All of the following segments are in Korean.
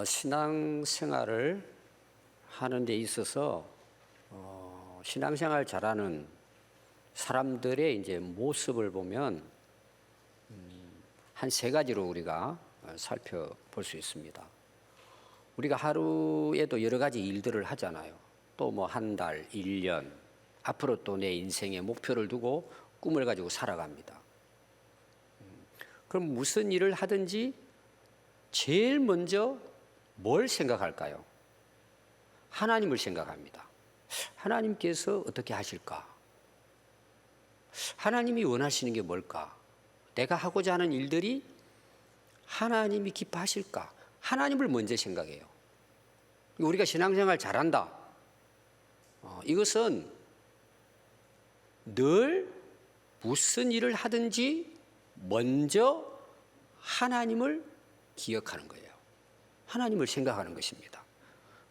신앙생활을 하는 데 있어서 신앙생활 잘하는 사람들의 이제 모습을 보면 한 세 가지로 우리가 살펴볼 수 있습니다. 우리가 하루에도 여러 가지 일들을 하잖아요. 또 뭐 한 달, 1년, 앞으로 또 내 인생의 목표를 두고 꿈을 가지고 살아갑니다. 그럼 무슨 일을 하든지 제일 먼저 뭘 생각할까요? 하나님을 생각합니다. 하나님께서 어떻게 하실까? 하나님이 원하시는 게 뭘까? 내가 하고자 하는 일들이 하나님이 기뻐하실까? 하나님을 먼저 생각해요. 우리가 신앙생활 잘한다. 이것은 늘 무슨 일을 하든지 먼저 하나님을 기억하는 거예요. 하나님을 생각하는 것입니다.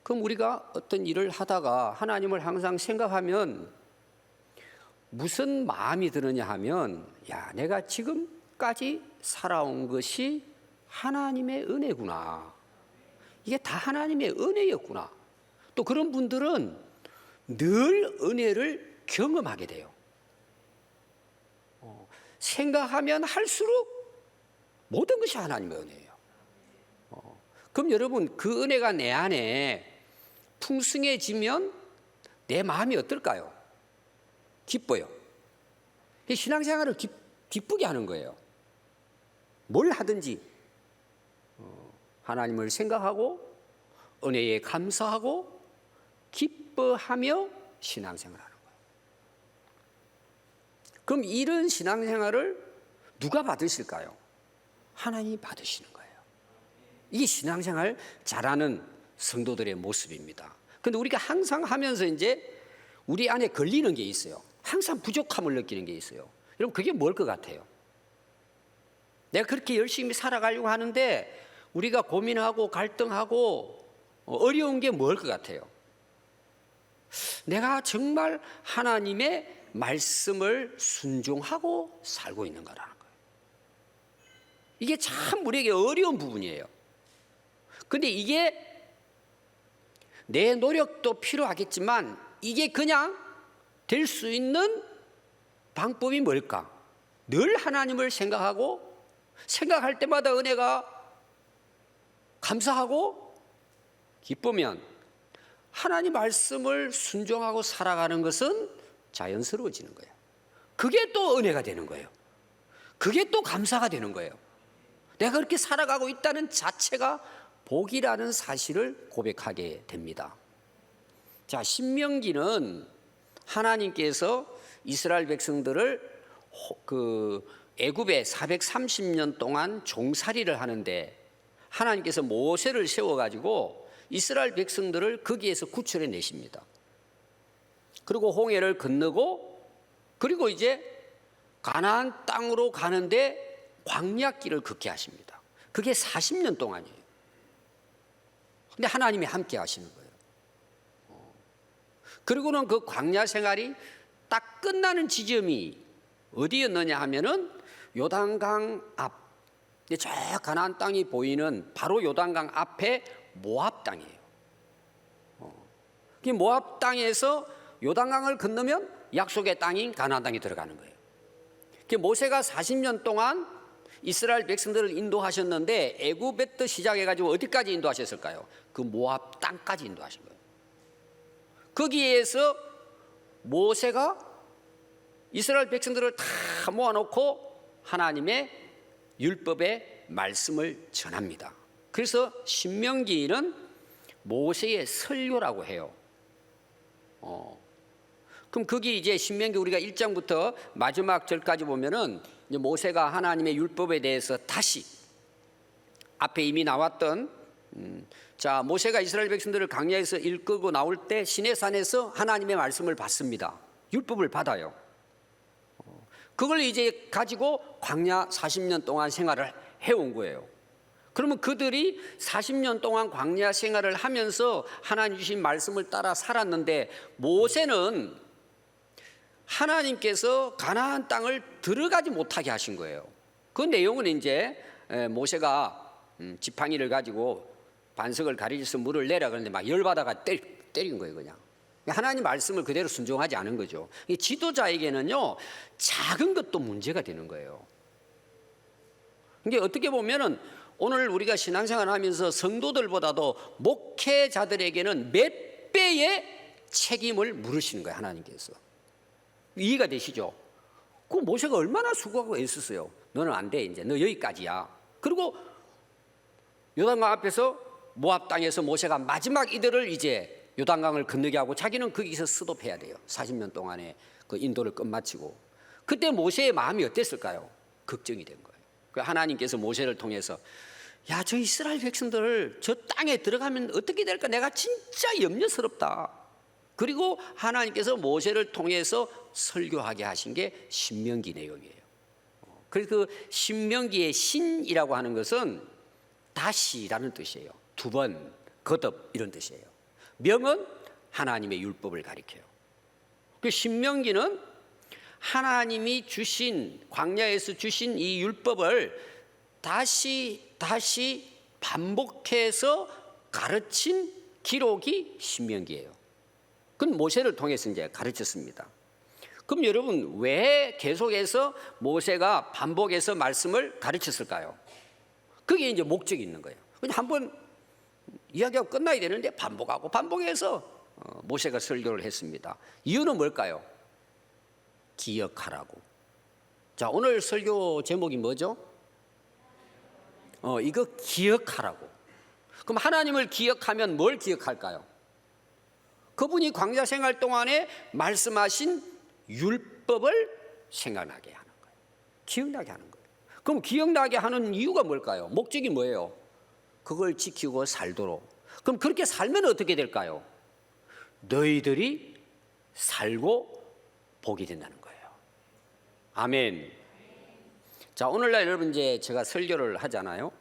그럼 우리가 어떤 일을 하다가 하나님을 항상 생각하면 무슨 마음이 드느냐 하면, 야, 내가 지금까지 살아온 것이 하나님의 은혜구나. 이게 다 하나님의 은혜였구나. 또 그런 분들은 늘 은혜를 경험하게 돼요. 생각하면 할수록 모든 것이 하나님의 은혜예요. 그럼 여러분, 그 은혜가 내 안에 풍성해지면 내 마음이 어떨까요? 기뻐요. 신앙생활을 기쁘게 하는 거예요. 뭘 하든지 하나님을 생각하고 은혜에 감사하고 기뻐하며 신앙생활하는 거예요. 그럼 이런 신앙생활을 누가 받으실까요? 하나님이 받으시는 거예요. 이게 신앙생활 잘하는 성도들의 모습입니다. 그런데 우리가 항상 하면서 이제 우리 안에 걸리는 게 있어요. 항상 부족함을 느끼는 게 있어요. 여러분, 그게 뭘 것 같아요? 내가 그렇게 열심히 살아가려고 하는데 우리가 고민하고 갈등하고 어려운 게 뭘 것 같아요? 내가 정말 하나님의 말씀을 순종하고 살고 있는 거라는 거예요. 이게 참 우리에게 어려운 부분이에요. 근데 이게 내 노력도 필요하겠지만 이게 그냥 될 수 있는 방법이 뭘까? 늘 하나님을 생각하고 생각할 때마다 은혜가 감사하고 기쁘면 하나님 말씀을 순종하고 살아가는 것은 자연스러워지는 거예요. 그게 또 은혜가 되는 거예요. 그게 또 감사가 되는 거예요. 내가 그렇게 살아가고 있다는 자체가 복이라는 사실을 고백하게 됩니다. 자, 신명기는 하나님께서 이스라엘 백성들을 애굽에 430년 동안 종살이를 하는데 하나님께서 모세를 세워가지고 이스라엘 백성들을 거기에서 구출해 내십니다. 그리고 홍해를 건너고 그리고 이제 가나안 땅으로 가는데 광야길을 걷게 하십니다. 그게 40년 동안이에요. 근데 하나님이 함께 하시는 거예요. 그리고는 그 광야 생활이 딱 끝나는 지점이 어디였느냐 하면은 요단강 앞, 저 가나안 땅이 보이는 바로 요단강 앞에 모압 땅이에요. 그 모압 땅에서 요단강을 건너면 약속의 땅인 가나안 땅에 들어가는 거예요. 그 모세가 40년 동안 이스라엘 백성들을 인도하셨는데 애굽에서 시작해가지고 어디까지 인도하셨을까요? 그 모압 땅까지 인도하신 거예요. 거기에서 모세가 이스라엘 백성들을 다 모아놓고 하나님의 율법의 말씀을 전합니다. 그래서 신명기는 모세의 설교라고 해요. 그럼 거기 이제 신명기 우리가 1장부터 마지막 절까지 보면은 이제 모세가 하나님의 율법에 대해서 다시 앞에 이미 나왔던 자, 모세가 이스라엘 백성들을 광야에서 이끌고 나올 때 시내산에서 하나님의 말씀을 받습니다. 율법을 받아요. 그걸 이제 가지고 광야 40년 동안 생활을 해온 거예요. 그러면 그들이 40년 동안 광야 생활을 하면서 하나님 주신 말씀을 따라 살았는데 모세는 하나님께서 가나안 땅을 들어가지 못하게 하신 거예요. 그 내용은 이제 모세가 지팡이를 가지고 반석을 가리져서 물을 내라 그러는데 막 열받아가 때린 거예요, 그냥. 하나님 말씀을 그대로 순종하지 않은 거죠. 이 지도자에게는요, 작은 것도 문제가 되는 거예요. 이게 어떻게 보면은 오늘 우리가 신앙생활 하면서 성도들보다도 목회자들에게는 몇 배의 책임을 물으시는 거예요, 하나님께서. 이해가 되시죠? 그 모세가 얼마나 수고하고 애썼어요. 너는 안 돼, 이제 너 여기까지야. 그리고 요단강 앞에서 모압 땅에서 모세가 마지막 이들을 이제 요단강을 건너게 하고 자기는 거기서 스톱해야 돼요. 40년 동안에 그 인도를 끝마치고. 그때 모세의 마음이 어땠을까요? 걱정이 된 거예요. 그 하나님께서 모세를 통해서 야, 저 이스라엘 백성들 저 땅에 들어가면 어떻게 될까? 내가 진짜 염려스럽다. 그리고 하나님께서 모세를 통해서 설교하게 하신 게 신명기 내용이에요. 그래서 그 신명기의 신이라고 하는 것은 다시라는 뜻이에요. 두 번, 거듭 이런 뜻이에요. 명은 하나님의 율법을 가리켜요. 그 신명기는 하나님이 주신, 광야에서 주신 이 율법을 다시 반복해서 가르친 기록이 신명기예요. 그건 모세를 통해서 이제 가르쳤습니다. 그럼 여러분, 왜 계속해서 모세가 반복해서 말씀을 가르쳤을까요? 그게 이제 목적이 있는 거예요. 그냥 한번 이야기하고 끝나야 되는데 반복해서 모세가 설교를 했습니다. 이유는 뭘까요? 기억하라고. 자, 오늘 설교 제목이 뭐죠? 이거 기억하라고. 그럼 하나님을 기억하면 뭘 기억할까요? 그분이 광야 생활 동안에 말씀하신 율법을 생각나게 하는 거예요. 기억나게 하는 거예요. 그럼 기억나게 하는 이유가 뭘까요? 목적이 뭐예요? 그걸 지키고 살도록. 그럼 그렇게 살면 어떻게 될까요? 너희들이 살고 복이 된다는 거예요. 아멘. 자, 오늘날 여러분 이제 제가 설교를 하잖아요.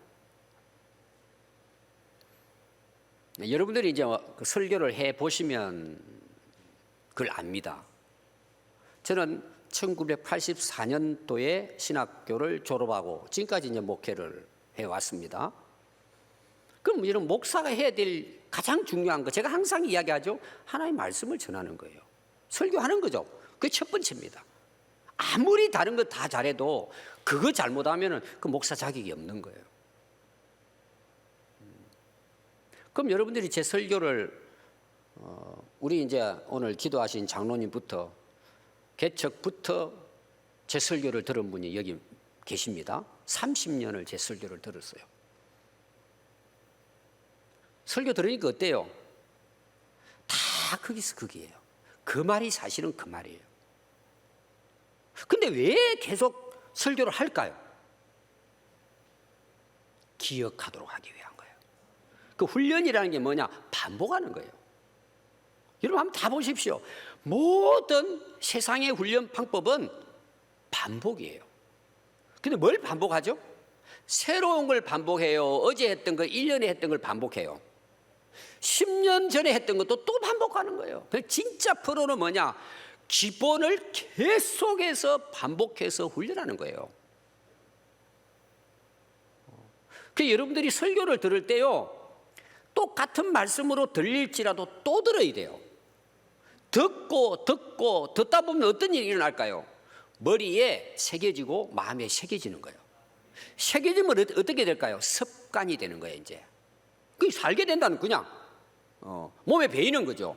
여러분들이 이제 그 설교를 해 보시면 그걸 압니다. 저는 1984년도에 신학교를 졸업하고 지금까지 이제 목회를 해 왔습니다. 그럼 이런 목사가 해야 될 가장 중요한 거, 제가 항상 이야기하죠. 하나님의 말씀을 전하는 거예요. 설교하는 거죠. 그게 첫 번째입니다. 아무리 다른 거 다 잘해도 그거 잘못하면 그 목사 자격이 없는 거예요. 그럼 여러분들이 제 설교를 우리 이제 오늘 기도하신 장로님부터 개척부터 제 설교를 들은 분이 여기 계십니다. 30년을 제 설교를 들었어요. 설교 들으니까 어때요? 다 거기서 거기에요. 그 말이 사실은 그 말이에요. 근데 왜 계속 설교를 할까요? 기억하도록 하기 위한 거예요. 그 훈련이라는 게 뭐냐? 반복하는 거예요. 여러분 한번 다 보십시오. 모든 세상의 훈련 방법은 반복이에요. 근데 뭘 반복하죠? 새로운 걸 반복해요. 어제 했던 거, 1년에 했던 걸 반복해요. 10년 전에 했던 것도 또 반복하는 거예요. 진짜 프로는 뭐냐? 기본을 계속해서 반복해서 훈련하는 거예요. 그 여러분들이 설교를 들을 때요, 똑같은 말씀으로 들릴지라도 또 들어야 돼요. 듣다 보면 어떤 일이 일어날까요? 머리에 새겨지고 마음에 새겨지는 거예요. 새겨지면 어떻게 될까요? 습관이 되는 거예요, 이제. 그게 살게 된다는 그냥 몸에 배이는 거죠.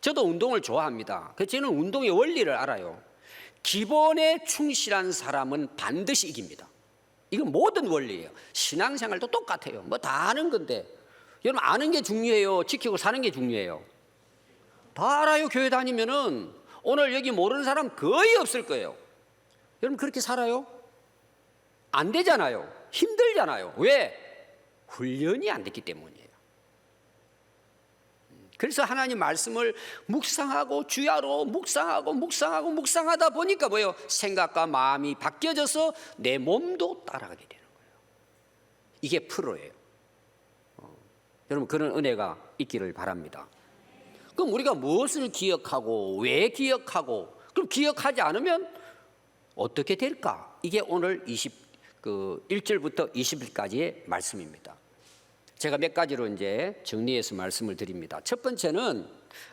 저도 운동을 좋아합니다. 그래서 저는 운동의 원리를 알아요. 기본에 충실한 사람은 반드시 이깁니다. 이건 모든 원리예요. 신앙생활도 똑같아요. 뭐 다 아는 건데, 여러분 아는 게 중요해요? 지키고 사는 게 중요해요? 다 알아요. 교회 다니면은 오늘 여기 모르는 사람 거의 없을 거예요. 여러분 그렇게 살아요? 안 되잖아요. 힘들잖아요. 왜? 훈련이 안 됐기 때문이에요. 그래서 하나님 말씀을 묵상하고 주야로 묵상하다 보니까 뭐예요? 생각과 마음이 바뀌어져서 내 몸도 따라가게 되는 거예요. 이게 프로예요. 여러분 그런 은혜가 있기를 바랍니다. 그럼 우리가 무엇을 기억하고 왜 기억하고, 그럼 기억하지 않으면 어떻게 될까? 이게 오늘 1절부터 20일까지의 말씀입니다. 제가 몇 가지로 이제 정리해서 말씀을 드립니다. 첫 번째는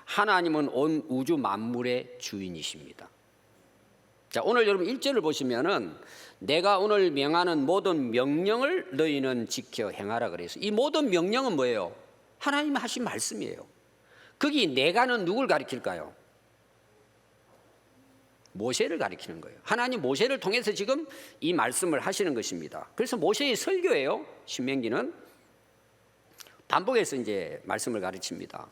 하나님은 온 우주 만물의 주인이십니다. 자, 오늘 여러분 1절을 보시면은 내가 오늘 명하는 모든 명령을 너희는 지켜 행하라 그래서 이 모든 명령은 뭐예요? 하나님이 하신 말씀이에요. 거기 내가는 누굴 가리킬까요? 모세를 가리키는 거예요. 하나님 모세를 통해서 지금 이 말씀을 하시는 것입니다. 그래서 모세의 설교예요. 신명기는 반복해서 이제 말씀을 가르칩니다.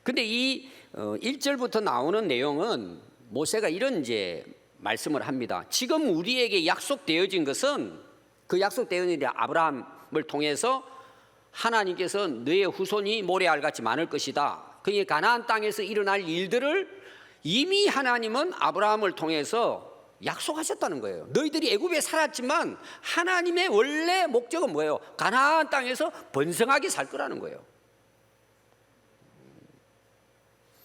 근데 이 1절부터 나오는 내용은 모세가 이런 이제 말씀을 합니다. 지금 우리에게 약속되어진 것은 그 약속되어진 아브라함을 통해서 하나님께서 너의 후손이 모래알같이 많을 것이다. 그의 가나안 땅에서 일어날 일들을 이미 하나님은 아브라함을 통해서 약속하셨다는 거예요. 너희들이 애굽에 살았지만 하나님의 원래 목적은 뭐예요? 가나안 땅에서 번성하게 살 거라는 거예요.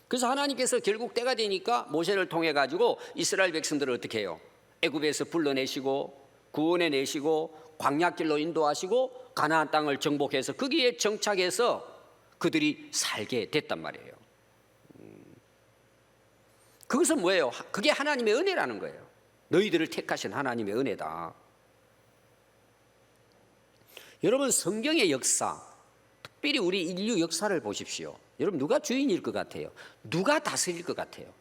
그래서 하나님께서 결국 때가 되니까 모세를 통해 가지고 이스라엘 백성들을 어떻게 해요? 애굽에서 불러내시고 구원해내시고 광야길로 인도하시고 가나안 땅을 정복해서 거기에 정착해서 그들이 살게 됐단 말이에요. 그것은 뭐예요? 그게 하나님의 은혜라는 거예요. 너희들을 택하신 하나님의 은혜다. 여러분 성경의 역사, 특별히 우리 인류 역사를 보십시오. 여러분 누가 주인일 것 같아요? 누가 다스릴 것 같아요?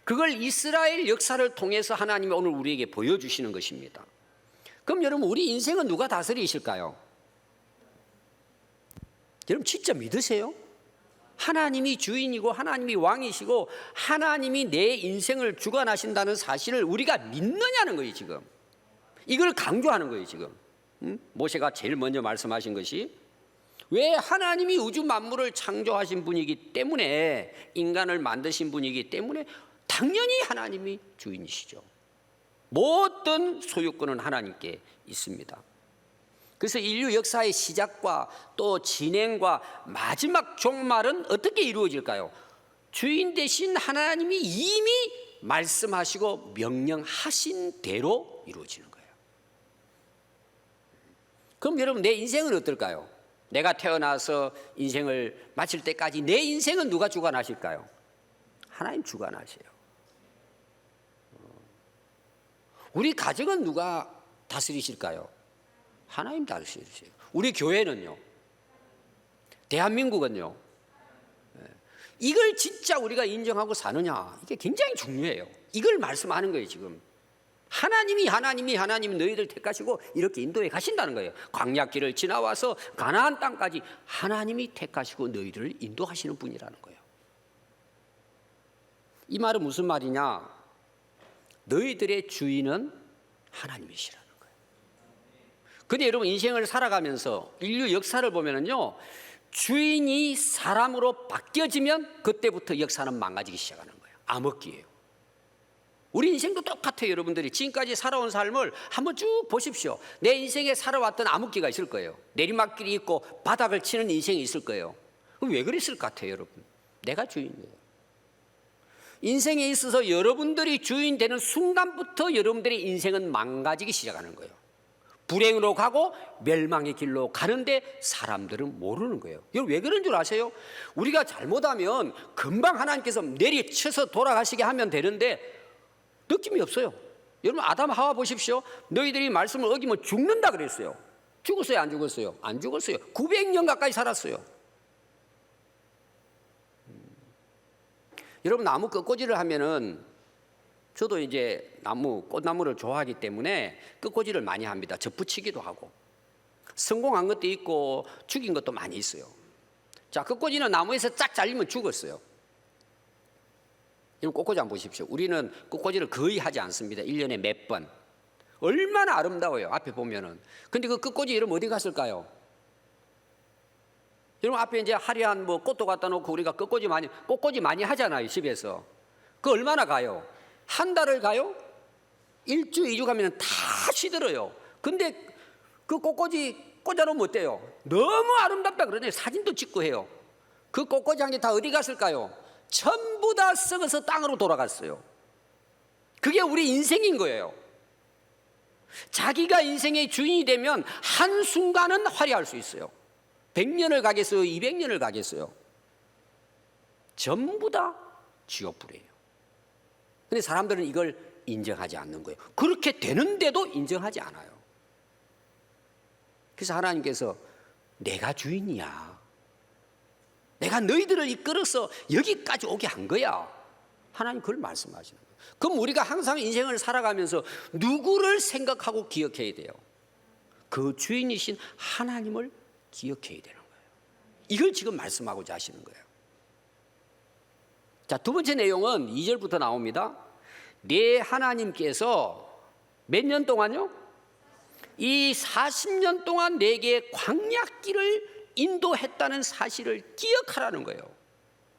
그걸 이스라엘 역사를 통해서 하나님이 오늘 우리에게 보여주시는 것입니다. 그럼 여러분 우리 인생은 누가 다스리실까요? 여러분 진짜 믿으세요? 하나님이 주인이고 하나님이 왕이시고 하나님이 내 인생을 주관하신다는 사실을 우리가 믿느냐는 거예요. 지금 이걸 강조하는 거예요. 지금 모세가 제일 먼저 말씀하신 것이 왜 하나님이 우주 만물을 창조하신 분이기 때문에 인간을 만드신 분이기 때문에 당연히 하나님이 주인이시죠. 모든 소유권은 하나님께 있습니다. 그래서 인류 역사의 시작과 또 진행과 마지막 종말은 어떻게 이루어질까요? 주인 되신 하나님이 이미 말씀하시고 명령하신 대로 이루어지는 거예요. 그럼 여러분 내 인생은 어떨까요? 내가 태어나서 인생을 마칠 때까지 내 인생은 누가 주관하실까요? 하나님 주관하세요. 우리 가정은 누가 다스리실까요? 하나님 다스리세요. 우리 교회는요? 대한민국은요? 이걸 진짜 우리가 인정하고 사느냐? 이게 굉장히 중요해요. 이걸 말씀하는 거예요, 지금. 하나님이 너희들 택하시고 이렇게 인도해 가신다는 거예요. 광야길을 지나와서 가나안 땅까지 하나님이 택하시고 너희들을 인도하시는 분이라는 거예요. 이 말은 무슨 말이냐? 너희들의 주인은 하나님이시라는 거예요. 근데 여러분 인생을 살아가면서 인류 역사를 보면은요, 주인이 사람으로 바뀌어지면 그때부터 역사는 망가지기 시작하는 거예요. 암흑기예요. 우리 인생도 똑같아요. 여러분들이 지금까지 살아온 삶을 한번 쭉 보십시오. 내 인생에 살아왔던 암흑기가 있을 거예요. 내리막길이 있고 바닥을 치는 인생이 있을 거예요. 왜 그랬을 것 같아요, 여러분? 내가 주인이에요. 인생에 있어서 여러분들이 주인 되는 순간부터 여러분들의 인생은 망가지기 시작하는 거예요. 불행으로 가고 멸망의 길로 가는데 사람들은 모르는 거예요. 여러분 왜 그런 줄 아세요? 우리가 잘못하면 금방 하나님께서 내리쳐서 돌아가시게 하면 되는데 느낌이 없어요. 여러분 아담 하와 보십시오. 너희들이 말씀을 어기면 죽는다 그랬어요. 죽었어요, 안 죽었어요? 안 죽었어요. 900년 가까이 살았어요. 여러분 나무 끝꽂이를 하면은 저도 이제 꽃나무를 좋아하기 때문에 끝꽂이를 많이 합니다. 접붙이기도 하고 성공한 것도 있고 죽인 것도 많이 있어요. 자, 끝꽂이는 나무에서 쫙 잘리면 죽었어요. 여러분 꽃꽂이 한번 보십시오. 우리는 끝꽂이를 거의 하지 않습니다. 1년에 몇 번. 얼마나 아름다워요, 앞에 보면은. 근데 그 끝꽂이 여러분 어디 갔을까요? 여러분 앞에 이제 화려한 꽃도 갖다 놓고 우리가 꽃꽂이 많이 하잖아요, 집에서. 그 얼마나 가요? 한 달을 가요? 1주, 2주 가면 다 시들어요. 근데 그 꽃꽂이 꽂아놓으면 어때요? 너무 아름답다 그러네요. 사진도 찍고 해요. 그 꽃꽂이 한 개 다 어디 갔을까요? 전부 다 썩어서 땅으로 돌아갔어요. 그게 우리 인생인 거예요. 자기가 인생의 주인이 되면 한순간은 화려할 수 있어요. 100년을 가겠어요? 200년을 가겠어요? 전부 다 지옥불이에요. 근데 사람들은 이걸 인정하지 않는 거예요. 그렇게 되는데도 인정하지 않아요. 그래서 하나님께서 내가 주인이야, 내가 너희들을 이끌어서 여기까지 오게 한 거야, 하나님 그걸 말씀하시는 거예요. 그럼 우리가 항상 인생을 살아가면서 누구를 생각하고 기억해야 돼요? 그 주인이신 하나님을 기억해야 되는 거예요. 이걸 지금 말씀하고자 하시는 거예요. 자, 두 번째 내용은 2절부터 나옵니다. 내 하나님께서 몇 년 동안요? 이 40년 동안 내게 광야길을 인도했다는 사실을 기억하라는 거예요.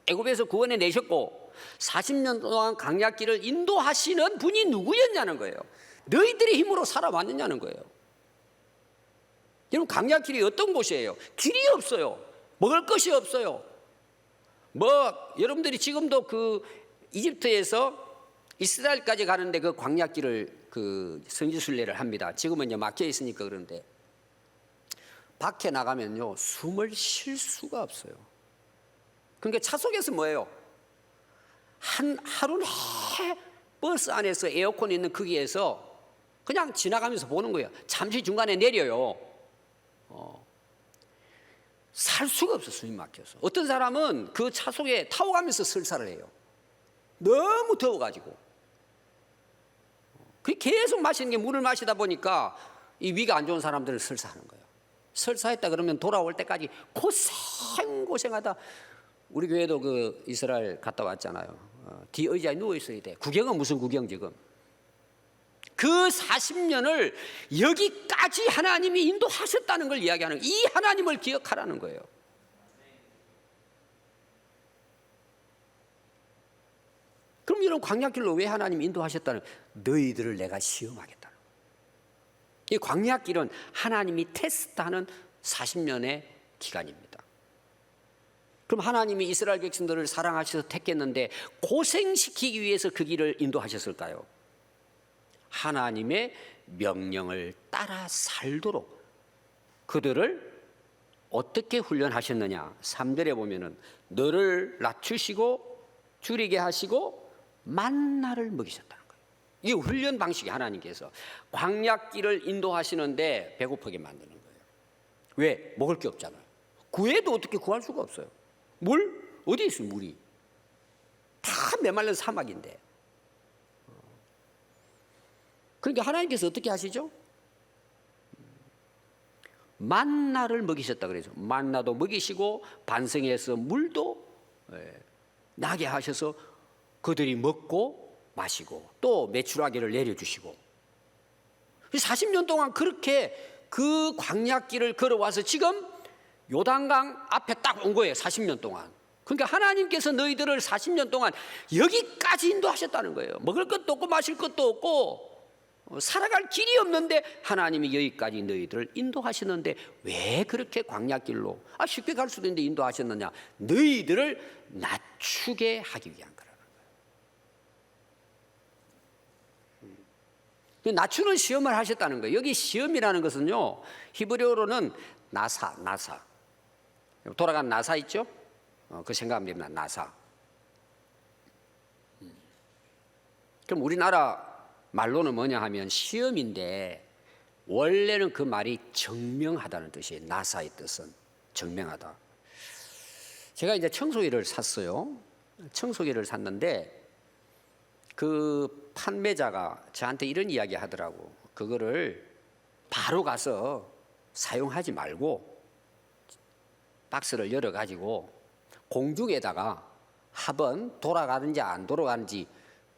애굽에서 구원해 내셨고 40년 동안 광야길을 인도하시는 분이 누구였냐는 거예요. 너희들의 힘으로 살아왔느냐는 거예요. 여러분, 광야길이 어떤 곳이에요? 길이 없어요. 먹을 것이 없어요. 여러분들이 지금도 그 이집트에서 이스라엘까지 가는데 그 광야길을 그 성지순례를 합니다. 지금은 이제 막혀 있으니까. 그런데 밖에 나가면요 숨을 쉴 수가 없어요. 그러니까 차 속에서 뭐예요? 하루 내 버스 안에서 에어컨 있는 거기에서 그냥 지나가면서 보는 거예요. 잠시 중간에 내려요. 살 수가 없어, 숨이 막혀서. 어떤 사람은 그 차 속에 타고 가면서 설사를 해요. 너무 더워가지고. 계속 마시는 게, 물을 마시다 보니까 이 위가 안 좋은 사람들은 설사하는 거예요. 설사했다 그러면 돌아올 때까지 고생하다. 우리 교회도 그 이스라엘 갔다 왔잖아요. 뒤 의자에 누워 있어야 돼. 구경은 무슨 구경 지금. 그 40년을 여기까지 하나님이 인도하셨다는 걸 이야기하는, 이 하나님을 기억하라는 거예요. 그럼 이런 광야길로 왜 하나님이 인도하셨다는 거예요? 너희들을 내가 시험하겠다는 거예요. 이 광야길은 하나님이 테스트하는 40년의 기간입니다. 그럼 하나님이 이스라엘 백성들을 사랑하셔서 택했는데 고생시키기 위해서 그 길을 인도하셨을까요? 하나님의 명령을 따라 살도록 그들을 어떻게 훈련하셨느냐? 3절에 보면은 너를 낮추시고 줄이게 하시고 만나를 먹이셨다는 거예요. 이 훈련 방식이 하나님께서 광야길을 인도하시는데 배고프게 만드는 거예요. 왜? 먹을 게 없잖아요. 구해도 어떻게 구할 수가 없어요. 물? 어디 있어요, 물이? 다 메말른 사막인데. 그러니까 하나님께서 어떻게 하시죠? 만나를 먹이셨다 그래서 만나도 먹이시고 반성해서 물도 나게 하셔서 그들이 먹고 마시고 또 메추라기를 내려주시고 40년 동안 그렇게 그 광야길을 걸어와서 지금 요단강 앞에 딱 온 거예요. 40년 동안. 그러니까 하나님께서 너희들을 40년 동안 여기까지 인도하셨다는 거예요. 먹을 것도 없고 마실 것도 없고 살아갈 길이 없는데 하나님이 여기까지 너희들을 인도하셨는데 왜 그렇게 광야길로 쉽게 갈 수도 있는데 인도하셨느냐? 너희들을 낮추게 하기 위한 거라는 거예요. 낮추는 시험을 하셨다는 거예요. 여기 시험이라는 것은요 히브리어로는 나사 돌아간 나사 있죠? 그 생각하면 됩니다. 나사. 그럼 우리나라 말로는 뭐냐 하면 시험인데 원래는 그 말이 증명하다는 뜻이에요. 나사의 뜻은 증명하다. 제가 이제 청소기를 샀어요. 청소기를 샀는데 그 판매자가 저한테 이런 이야기 하더라고. 그거를 바로 가서 사용하지 말고 박스를 열어가지고 공중에다가 한번 돌아가는지 안 돌아가는지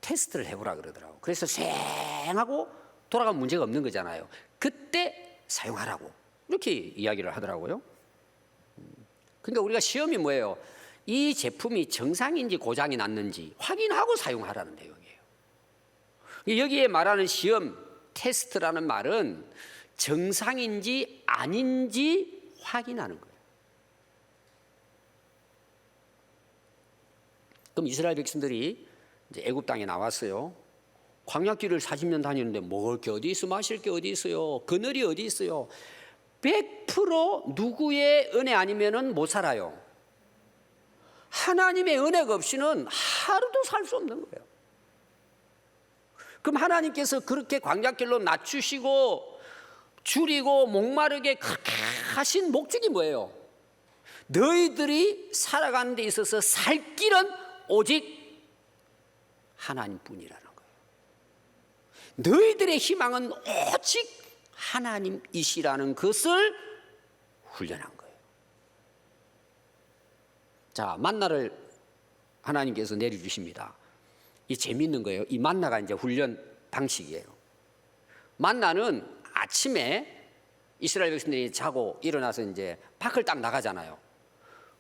테스트를 해보라 그러더라고. 그래서 쌩하고 돌아가면 문제가 없는 거잖아요. 그때 사용하라고 이렇게 이야기를 하더라고요. 그러니까 우리가 시험이 뭐예요? 이 제품이 정상인지 고장이 났는지 확인하고 사용하라는 내용이에요. 여기에 말하는 시험, 테스트라는 말은 정상인지 아닌지 확인하는 거예요. 그럼 이스라엘 백성들이 이제 애굽 땅에 나왔어요. 광야길을 40년 다니는데 먹을 게 어디 있어, 마실 게 어디 있어요, 그늘이 어디 있어요. 100% 누구의 은혜 아니면은 못 살아요. 하나님의 은혜가 없이는 하루도 살 수 없는 거예요. 그럼 하나님께서 그렇게 광야길로 낮추시고 줄이고 목마르게 그렇게 하신 목적이 뭐예요? 너희들이 살아가는 데 있어서 살 길은 오직 하나님뿐이라는 거예요. 너희들의 희망은 오직 하나님이시라는 것을 훈련한 거예요. 자, 만나를 하나님께서 내려주십니다. 이 재미있는 거예요. 이 만나가 이제 훈련 방식이에요. 만나는 아침에 이스라엘 백성들이 자고 일어나서 이제 밖을 딱 나가잖아요.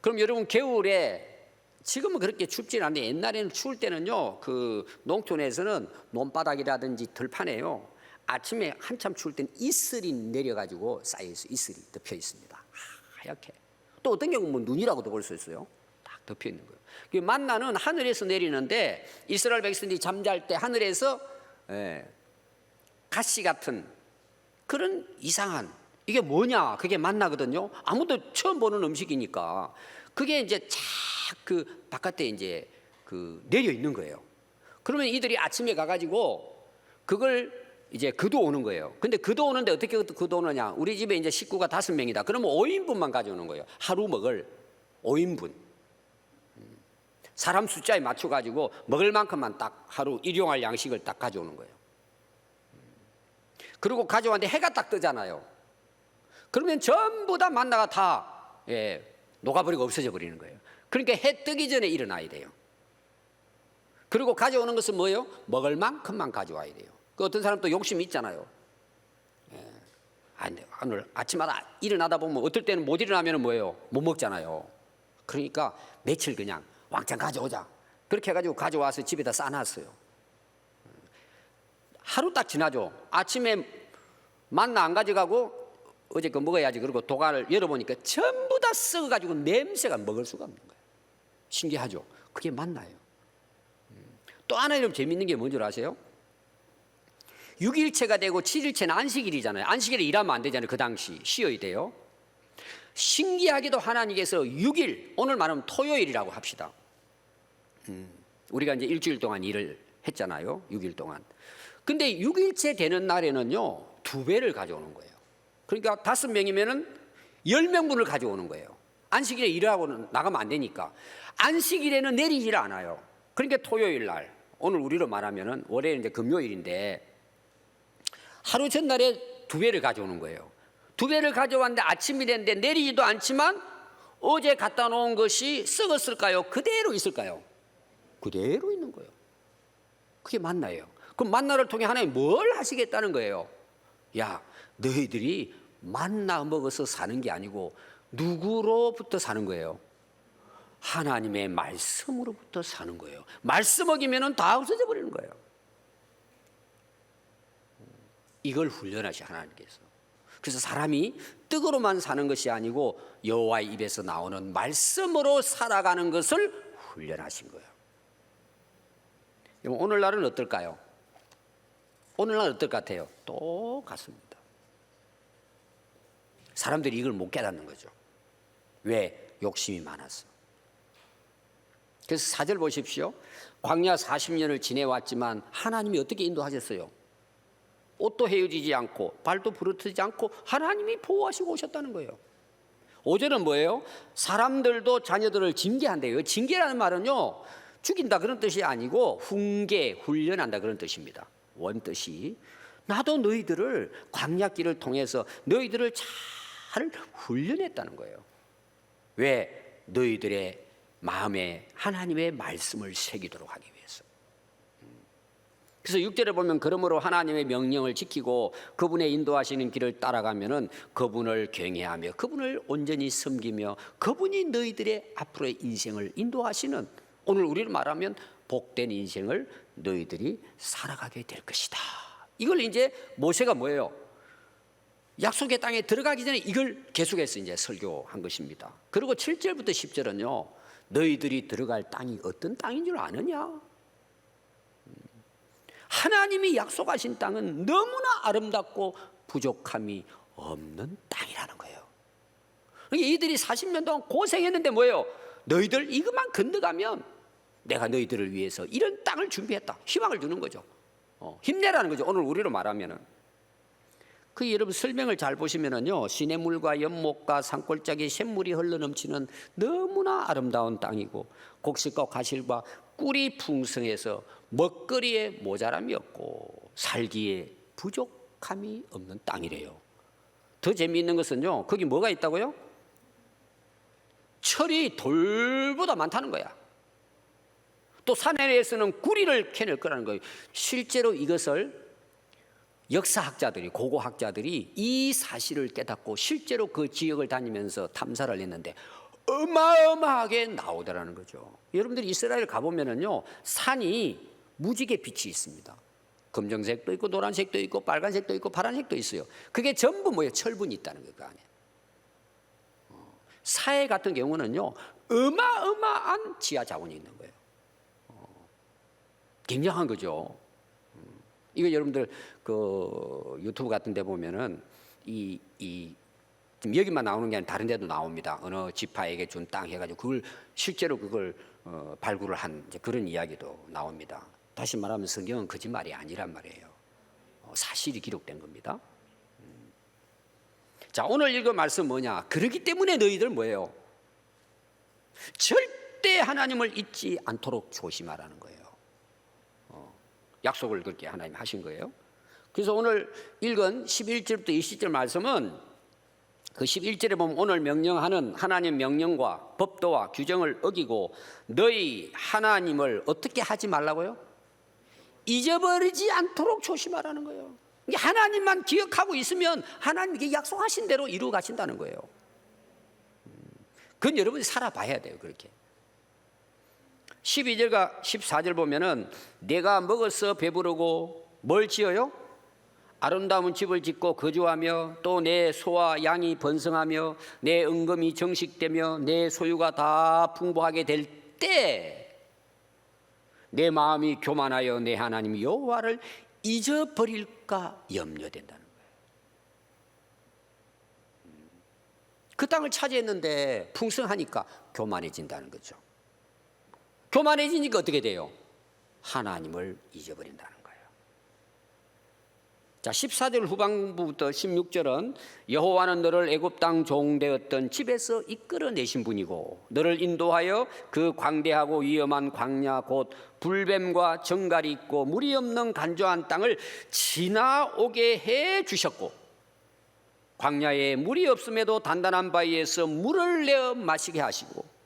그럼 여러분 겨울에, 지금은 그렇게 춥지는 않는데 옛날에는 추울 때는요, 그 농촌에서는 논바닥이라든지 들판에요, 아침에 한참 추울 때는 이슬이 내려가지고 쌓여있어요. 이슬이 덮여 있습니다. 하얗게. 또 어떤 경우는 뭐 눈이라고도 볼 수 있어요. 딱 덮여 있는 거예요. 그 만나는 하늘에서 내리는데 이스라엘 백성들이 잠잘 때 하늘에서 가시 같은 그런 이상한, 이게 뭐냐, 그게 만나거든요. 아무도 처음 보는 음식이니까 그게 이제 착 그 바깥에 이제 그 내려 있는 거예요. 그러면 이들이 아침에 가가지고 그걸 이제 거두오는 거예요. 근데 거두오는데 어떻게 거두오느냐? 우리 집에 이제 식구가 5명이다. 그러면 5인분만 가져오는 거예요. 하루 먹을 5인분. 사람 숫자에 맞춰가지고 먹을 만큼만 딱 하루 일용할 양식을 딱 가져오는 거예요. 그리고 가져왔는데 해가 딱 뜨잖아요. 그러면 전부 다 만나가 다 녹아버리고 없어져 버리는 거예요. 그러니까 해 뜨기 전에 일어나야 돼요. 그리고 가져오는 것은 뭐예요? 먹을 만큼만 가져와야 돼요. 그 어떤 사람 또 욕심이 있잖아요. 오늘 아침마다 일어나다 보면 어떨 때는 못 일어나면 뭐예요? 못 먹잖아요. 그러니까 며칠 그냥 왕창 가져오자. 그렇게 해가지고 가져와서 집에다 싸놨어요. 하루 딱 지나죠. 아침에 만나 안 가져가고 어제 거 먹어야지. 그리고 도가를 열어보니까 전부 다 썩어가지고 냄새가 먹을 수가 없는 거예요. 신기하죠. 그게 만나요. 또 하나 좀 재밌는 게 뭔지 아세요? 6일체가 되고 7일체는 안식일이잖아요. 안식일에 일하면 안 되잖아요. 그 당시 쉬어야 돼요. 신기하게도 하나님께서 6일, 오늘 말하면 토요일이라고 합시다. 우리가 이제 일주일 동안 일을 했잖아요. 6일 동안. 근데 6일째 되는 날에는요, 2배를 가져오는 거예요. 그러니까 5명이면은 10명분을 가져오는 거예요. 안식일에 일하고 나가면 안 되니까. 안식일에는 내리질 않아요. 그러니까 토요일 날, 오늘 우리로 말하면은 월요일 이제 금요일인데 하루 전날에 2배를 가져오는 거예요. 2배를 가져왔는데 아침이 됐는데 내리지도 않지만 어제 갖다 놓은 것이 썩었을까요? 그대로 있을까요? 그대로 있는 거예요. 그게 만나예요. 그럼 만나를 통해 하나님이 뭘 하시겠다는 거예요? 야, 너희들이 만나 먹어서 사는 게 아니고 누구로부터 사는 거예요? 하나님의 말씀으로부터 사는 거예요. 말씀 어기면은 다 없어져 버리는 거예요. 이걸 훈련하시 하나님께서. 그래서 사람이 떡으로만 사는 것이 아니고 여호와의 입에서 나오는 말씀으로 살아가는 것을 훈련하신 거예요. 오늘날은 어떨까요? 오늘날 어떨 것 같아요? 똑같습니다. 사람들이 이걸 못 깨닫는 거죠. 왜? 욕심이 많아서. 그래서 4절 보십시오. 광야 40년을 지내왔지만 하나님이 어떻게 인도하셨어요? 옷도 헤어지지 않고 발도 부르트지 않고 하나님이 보호하시고 오셨다는 거예요. 5절은 뭐예요? 사람들도 자녀들을 징계한대요. 징계라는 말은요, 죽인다 그런 뜻이 아니고 훈계, 훈련한다 그런 뜻입니다. 원뜻이 나도 너희들을 광야길을 통해서 너희들을 잘 훈련했다는 거예요. 왜? 너희들의 마음에 하나님의 말씀을 새기도록 하기 위해서. 그래서 6절에 보면 그러므로 하나님의 명령을 지키고 그분의 인도하시는 길을 따라가면은 그분을 경외하며 그분을 온전히 섬기며 그분이 너희들의 앞으로의 인생을 인도하시는, 오늘 우리를 말하면 복된 인생을 너희들이 살아가게 될 것이다. 이걸 이제 모세가 뭐예요? 약속의 땅에 들어가기 전에 이걸 계속해서 이제 설교한 것입니다. 그리고 7절부터 10절은요, 너희들이 들어갈 땅이 어떤 땅인 줄 아느냐? 하나님이 약속하신 땅은 너무나 아름답고 부족함이 없는 땅이라는 거예요. 이들이 40년 동안 고생했는데 뭐예요? 너희들 이것만 건너가면 내가 너희들을 위해서 이런 땅을 준비했다. 희망을 주는 거죠. 힘내라는 거죠. 오늘 우리로 말하면은. 여러분 설명을 잘 보시면은요, 시냇물과 연못과 산골짜기 샘물이 흘러넘치는 너무나 아름다운 땅이고, 곡식과 과실과 꿀이 풍성해서 먹거리에 모자람이 없고 살기에 부족함이 없는 땅이래요. 더 재미있는 것은요, 거기 뭐가 있다고요? 철이 돌보다 많다는 거야. 또 산에서는 구리를 캐낼 거라는 거예요. 실제로 이것을 역사학자들이, 고고학자들이 이 사실을 깨닫고 실제로 그 지역을 다니면서 탐사를 했는데 어마어마하게 나오더라는 거죠. 여러분들이 이스라엘 가보면은요, 산이 무지개 빛이 있습니다. 검정색도 있고 노란색도 있고 빨간색도 있고 파란색도 있어요. 그게 전부 뭐예요? 철분이 있다는 거예요, 그 안에. 사해 같은 경우는요, 어마어마한 지하 자원이 있는 거예요. 굉장한 거죠. 이거 여러분들 그 유튜브 같은 데 보면은 지금 여기만 나오는 게 아니라 다른 데도 나옵니다. 어느 지파에게 준 땅 해가지고 그걸 실제로 그걸 발굴을 한 이제 그런 이야기도 나옵니다. 다시 말하면 성경은 거짓말이 아니란 말이에요. 사실이 기록된 겁니다. 자, 오늘 읽은 말씀 뭐냐? 그렇기 때문에 너희들 뭐예요? 절대 하나님을 잊지 않도록 조심하라는 거예요. 약속을 그렇게 하나님 하신 거예요. 그래서 오늘 읽은 11절부터 20절 말씀은 그 11절에 보면 오늘 명령하는 하나님 명령과 법도와 규정을 어기고 너희 하나님을 어떻게 하지 말라고요? 잊어버리지 않도록 조심하라는 거예요. 하나님만 기억하고 있으면 하나님께 약속하신 대로 이루어 가신다는 거예요. 그건 여러분이 살아봐야 돼요. 그렇게 12절과 14절 보면은 내가 먹어서 배부르고 뭘 지어요? 아름다운 집을 짓고 거주하며 또 내 소와 양이 번성하며 내 은금이 정식되며 내 소유가 다 풍부하게 될 때 내 마음이 교만하여 내 하나님 여호와를 잊어버릴까 염려된다는 거예요. 그 땅을 차지했는데 풍성하니까 교만해진다는 거죠. 교만해지니까 어떻게 돼요? 하나님을 잊어버린다는 거예요. 자, 14절 후반부부터 16절은 여호와는 너를 애굽 땅 종되었던 집에서 이끌어내신 분이고 너를 인도하여 그 광대하고 위험한 광야 곧 불뱀과 정갈이 있고 물이 없는 간조한 땅을 지나오게 해 주셨고 광야에 물이 없음에도 단단한 바위에서 물을 내어 마시게 하시고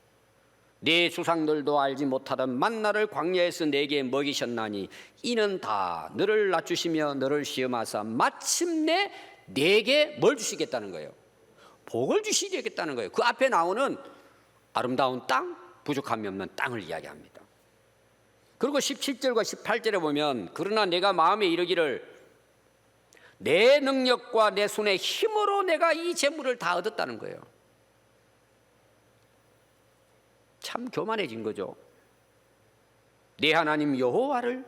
내 조상들도 알지 못하던 만나를 광야에서 내게 먹이셨나니 이는 다 너를 낮추시며 너를 시험하사 마침내 내게 뭘 주시겠다는 거예요? 복을 주시겠다는 거예요. 그 앞에 나오는 아름다운 땅, 부족함이 없는 땅을 이야기합니다. 그리고 17절과 18절에 보면 그러나 내가 마음에 이르기를 내 능력과 내 손의 힘으로 내가 이 재물을 다 얻었다는 거예요. 참 교만해진 거죠. 내 하나님 여호와를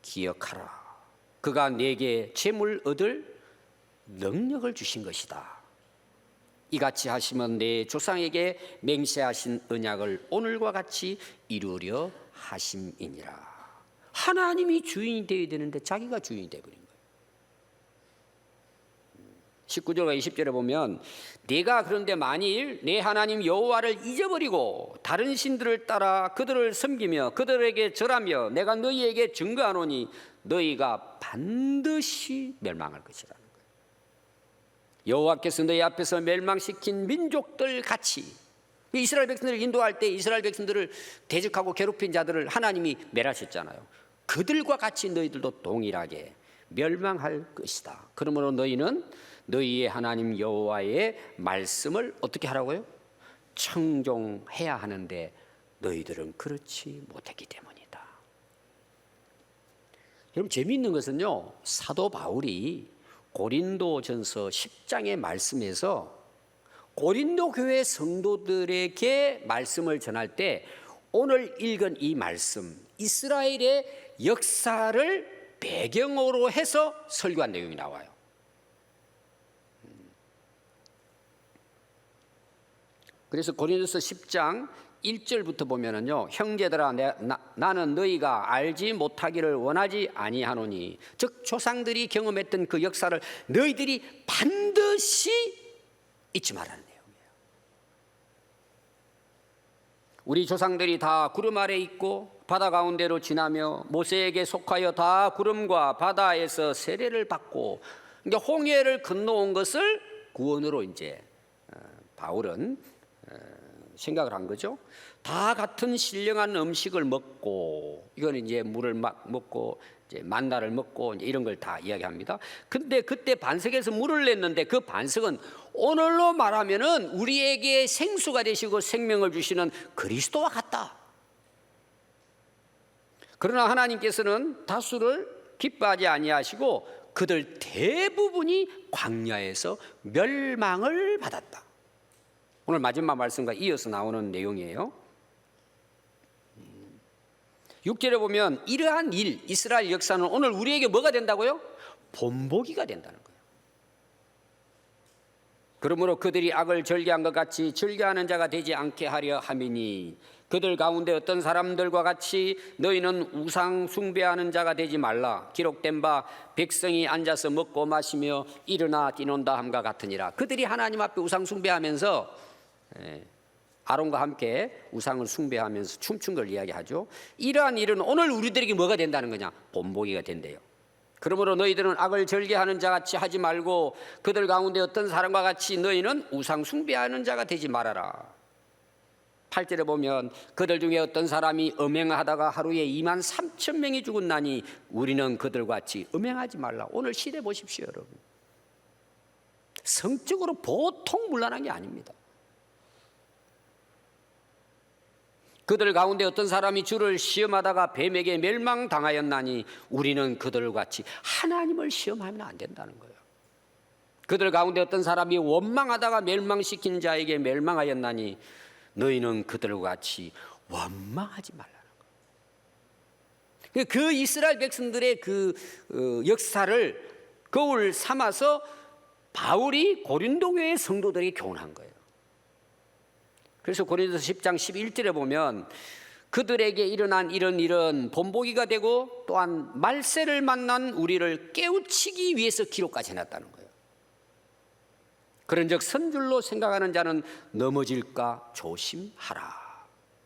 기억하라. 그가 내게 재물 얻을 능력을 주신 것이다. 이같이 하시면 내 조상에게 맹세하신 언약을 오늘과 같이 이루려 하심이니라. 하나님이 주인이 되어야 되는데 자기가 주인이 되어버린 거예요. 19절과 20절에 보면 네가 그런데 만일 내 하나님 여호와를 잊어버리고 다른 신들을 따라 그들을 섬기며 그들에게 절하며 내가 너희에게 증거하노니 너희가 반드시 멸망할 것이라는 거예요. 여호와께서 너희 앞에서 멸망시킨 민족들 같이 이스라엘 백성들을 인도할 때 이스라엘 백성들을 대적하고 괴롭힌 자들을 하나님이 멸하셨잖아요. 그들과 같이 너희들도 동일하게 멸망할 것이다. 그러므로 너희는 너희의 하나님 여호와의 말씀을 어떻게 하라고요? 청종해야 하는데 너희들은 그렇지 못했기 때문이다. 여러분 재미있는 것은요, 사도 바울이 고린도전서 10장의 말씀에서 고린도 교회 성도들에게 말씀을 전할 때 오늘 읽은 이 말씀, 이스라엘의 역사를 배경으로 해서 설교한 내용이 나와요. 그래서 고린도서 10장 1절부터 보면은요, 형제들아 나는 너희가 알지 못하기를 원하지 아니하노니, 즉 조상들이 경험했던 그 역사를 너희들이 반드시 잊지 말라는 내용이에요. 우리 조상들이 다 구름 아래 있고 바다 가운데로 지나며 모세에게 속하여 다 구름과 바다에서 세례를 받고, 그러니까 홍해를 건너온 것을 구원으로 이제 바울은 생각을 한 거죠. 다 같은 신령한 음식을 먹고, 이거는 이제 물을 먹고 이제 만나를 먹고 이제 이런 걸 다 이야기합니다. 근데 그때 반석에서 물을 냈는데 그 반석은 오늘로 말하면은 우리에게 생수가 되시고 생명을 주시는 그리스도와 같다. 그러나 하나님께서는 다수를 기뻐하지 아니하시고 그들 대부분이 광야에서 멸망을 받았다. 오늘 마지막 말씀과 이어서 나오는 내용이에요. 6절에 보면 이러한 일, 이스라엘 역사는 오늘 우리에게 뭐가 된다고요? 본보기가 된다는 거예요. 그러므로 그들이 악을 절개한 것 같이 절개하는 자가 되지 않게 하려 함이니, 그들 가운데 어떤 사람들과 같이 너희는 우상 숭배하는 자가 되지 말라. 기록된 바 백성이 앉아서 먹고 마시며 일어나 뛰논다 함과 같으니라. 그들이 하나님 앞에 우상 숭배하면서 아론과 함께 우상을 숭배하면서 춤춘 걸 이야기하죠. 이러한 일은 오늘 우리들에게 뭐가 된다는 거냐? 본보기가 된대요. 그러므로 너희들은 악을 절개하는 자같이 하지 말고 그들 가운데 어떤 사람과 같이 너희는 우상 숭배하는 자가 되지 말아라. 8절에 보면 그들 중에 어떤 사람이 음행하다가 하루에 23,000명이 죽었나니 우리는 그들과 같이 음행하지 말라. 오늘 시대 보십시오, 여러분. 성적으로 보통 문란한 게 아닙니다. 그들 가운데 어떤 사람이 주를 시험하다가 뱀에게 멸망당하였나니 우리는 그들과 같이 하나님을 시험하면 안 된다는 거예요. 그들 가운데 어떤 사람이 원망하다가 멸망시킨 자에게 멸망하였나니 너희는 그들과 같이 원망하지 말라는 거예요. 그 이스라엘 백성들의 그 역사를 거울 삼아서 바울이 고린도 교회 성도들에게 교훈한 거예요. 그래서 고린도서 10장 11절에 보면 그들에게 일어난 이런 일은 본보기가 되고 또한 말세를 만난 우리를 깨우치기 위해서 기록까지 해놨다는 거예요. 그런즉 선줄로 생각하는 자는 넘어질까 조심하라.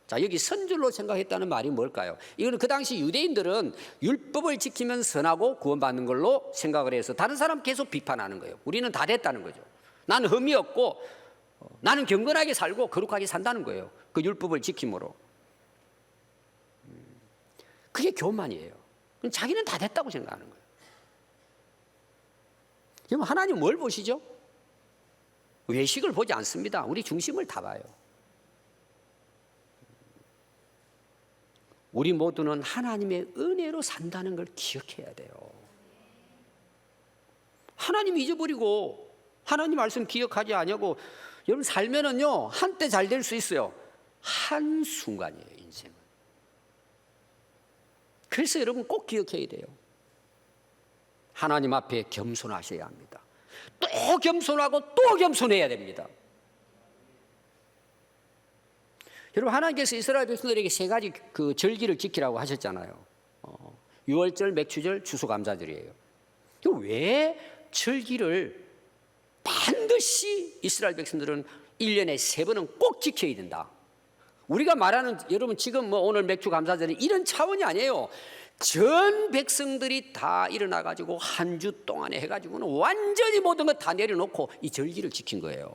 자, 여기 선줄로 생각했다는 말이 뭘까요? 이거는 그 당시 유대인들은 율법을 지키면 선하고 구원받는 걸로 생각을 해서 다른 사람 계속 비판하는 거예요. 우리는 다 됐다는 거죠. 나는 흠이 없고 나는 경건하게 살고 거룩하게 산다는 거예요. 그 율법을 지킴으로. 그게 교만이에요. 자기는 다 됐다고 생각하는 거예요. 그럼 하나님 뭘 보시죠? 외식을 보지 않습니다. 우리 중심을 다 봐요. 우리 모두는 하나님의 은혜로 산다는 걸 기억해야 돼요. 하나님 잊어버리고 하나님 말씀 기억하지 않냐고 여러분 살면은요 한때 잘 될 수 있어요. 한순간이에요, 인생은. 그래서 여러분 꼭 기억해야 돼요. 하나님 앞에 겸손하셔야 합니다. 또 겸손하고 또 겸손해야 됩니다. 여러분 하나님께서 이스라엘 백성들에게 세 가지 그 절기를 지키라고 하셨잖아요. 유월절, 맥추절, 추수감사절이에요. 왜 절기를 반드시 이스라엘 백성들은 1년에 3번은 꼭 지켜야 된다. 우리가 말하는 여러분 지금 뭐 오늘 맥주 감사절이 이런 차원이 아니에요. 전 백성들이 다 일어나 가지고 한 주 동안에 해 가지고는 완전히 모든 것 다 내려놓고 이 절기를 지킨 거예요.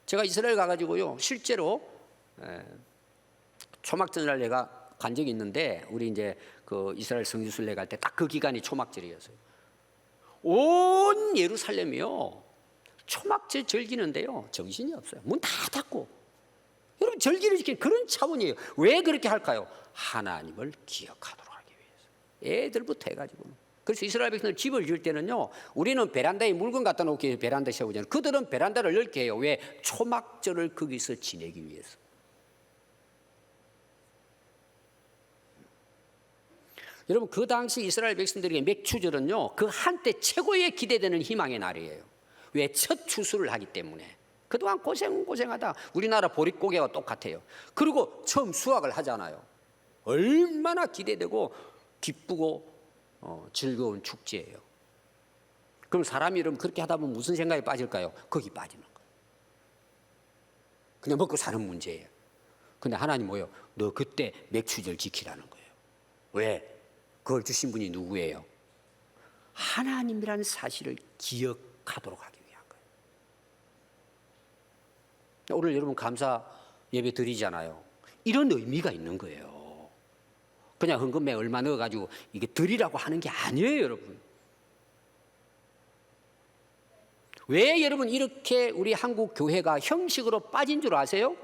제가 이스라엘 가 가지고요 실제로 초막절날 내가 간 적이 있는데 우리 이제 그 이스라엘 성지순례 갈 때 딱 그 기간이 초막절이었어요. 온 예루살렘이요 초막절 즐기는데요 정신이 없어요. 문 다 닫고. 여러분 절기를 지키는 그런 차원이에요. 왜 그렇게 할까요? 하나님을 기억하도록 하기 위해서. 애들부터 해가지고. 그래서 이스라엘 백성들 집을 지을 때는요 우리는 베란다에 물건 갖다 놓기 위해서 베란다 세우잖아요. 그들은 베란다를 넓게 해요. 왜? 초막절을 거기서 지내기 위해서. 여러분 그 당시 이스라엘 백성들에게 맥추절은요 그 한때 최고의 기대되는 희망의 날이에요. 왜? 첫 추수를 하기 때문에. 그동안 고생하다 우리나라 보릿고개와 똑같아요. 그리고 처음 수확을 하잖아요. 얼마나 기대되고 기쁘고 즐거운 축제예요. 그럼 사람이 여러분 그렇게 하다 보면 무슨 생각에 빠질까요? 거기 빠지는 거예요. 그냥 먹고 사는 문제예요. 근데 하나님 뭐예요? 너 그때 맥추절 지키라는 거예요. 왜? 그걸 주신 분이 누구예요? 하나님이라는 사실을 기억하도록 하기 위한 거예요. 오늘 여러분 감사 예배 드리잖아요. 이런 의미가 있는 거예요. 그냥 헌금에 얼마 넣어가지고 이게 드리라고 하는 게 아니에요, 여러분. 왜 여러분 이렇게 우리 한국 교회가 형식으로 빠진 줄 아세요?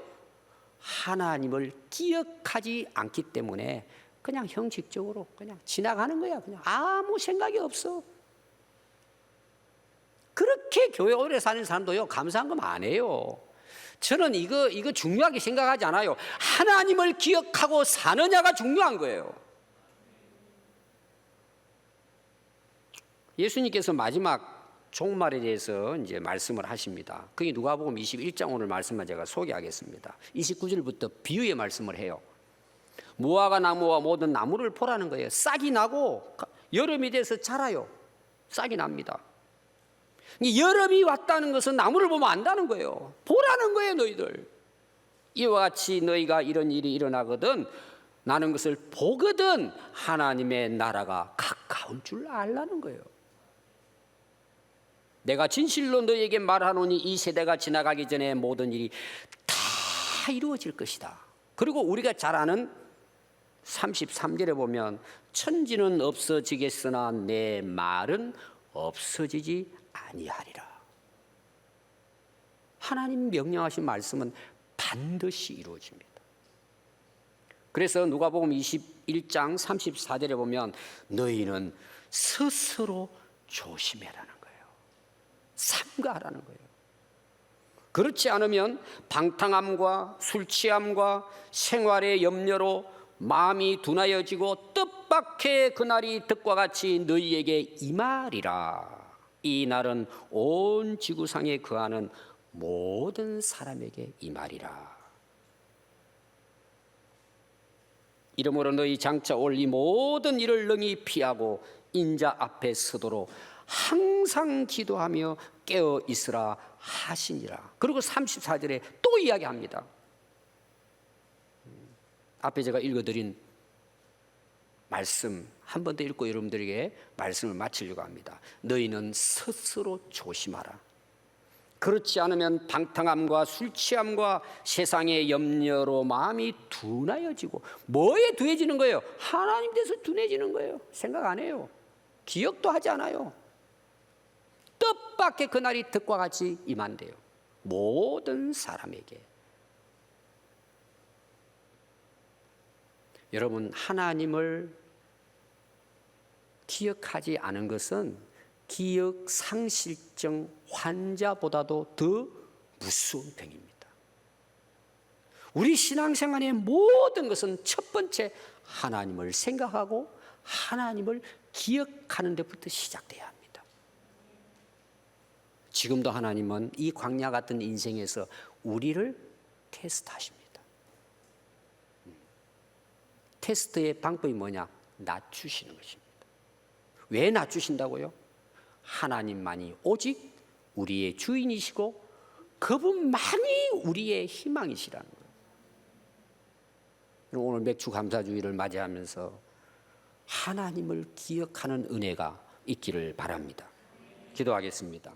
하나님을 기억하지 않기 때문에 그냥 형식적으로 그냥 지나가는 거야. 그냥 아무 생각이 없어. 그렇게 교회 오래 사는 사람도요 감사한 건 안 해요. 저는 이거 중요하게 생각하지 않아요. 하나님을 기억하고 사느냐가 중요한 거예요. 예수님께서 마지막 종말에 대해서 이제 말씀을 하십니다. 그게 누가복음 21장 오늘 말씀만 제가 소개하겠습니다. 29절부터 비유의 말씀을 해요. 무화과 나무와 모든 나무를 보라는 거예요. 싹이 나고 여름이 돼서 자라요. 싹이 납니다. 여름이 왔다는 것은 나무를 보면 안다는 거예요. 보라는 거예요, 너희들. 이와 같이 너희가 이런 일이 일어나거든 나는 것을 보거든 하나님의 나라가 가까운 줄 알라는 거예요. 내가 진실로 너희에게 말하노니 이 세대가 지나가기 전에 모든 일이 다 이루어질 것이다. 그리고 우리가 잘 아는 33절에 보면 천지는 없어지겠으나 내 말은 없어지지 아니하리라. 하나님 명령하신 말씀은 반드시 이루어집니다. 그래서 누가복음 21장 34절에 보면 너희는 스스로 조심해라는 거예요. 삼가하라는 거예요. 그렇지 않으면 방탕함과 술 취함과 생활의 염려로 마음이 둔하여지고 뜻밖의 그날이 득과 같이 너희에게 임하리라. 이 날은 온 지구상에 거하는 모든 사람에게 임하리라. 이러므로 너희 장차 올 이 모든 일을 능히 피하고 인자 앞에 서도록 항상 기도하며 깨어 있으라 하시니라. 그리고 34절에 또 이야기합니다. 앞에 제가 읽어드린 말씀 한 번 더 읽고 여러분들에게 말씀을 마치려고 합니다. 너희는 스스로 조심하라. 그렇지 않으면 방탕함과 술 취함과 세상의 염려로 마음이 둔하여지고. 뭐에 둔해지는 거예요? 하나님 대해서 둔해지는 거예요. 생각 안 해요. 기억도 하지 않아요. 뜻밖의 그날이 득과 같이 임한대요. 모든 사람에게. 여러분, 하나님을 기억하지 않은 것은 기억 상실증 환자보다도 더 무서운 병입니다. 우리 신앙생활의 모든 것은 첫 번째 하나님을 생각하고 하나님을 기억하는 데부터 시작돼야 합니다. 지금도 하나님은 이 광야 같은 인생에서 우리를 테스트하십니다. 테스트의 방법이 뭐냐? 낮추시는 것입니다. 왜 낮추신다고요? 하나님만이 오직 우리의 주인이시고 그분만이 우리의 희망이시라는 거예요. 오늘 맥주 감사주의를 맞이하면서 하나님을 기억하는 은혜가 있기를 바랍니다. 기도하겠습니다.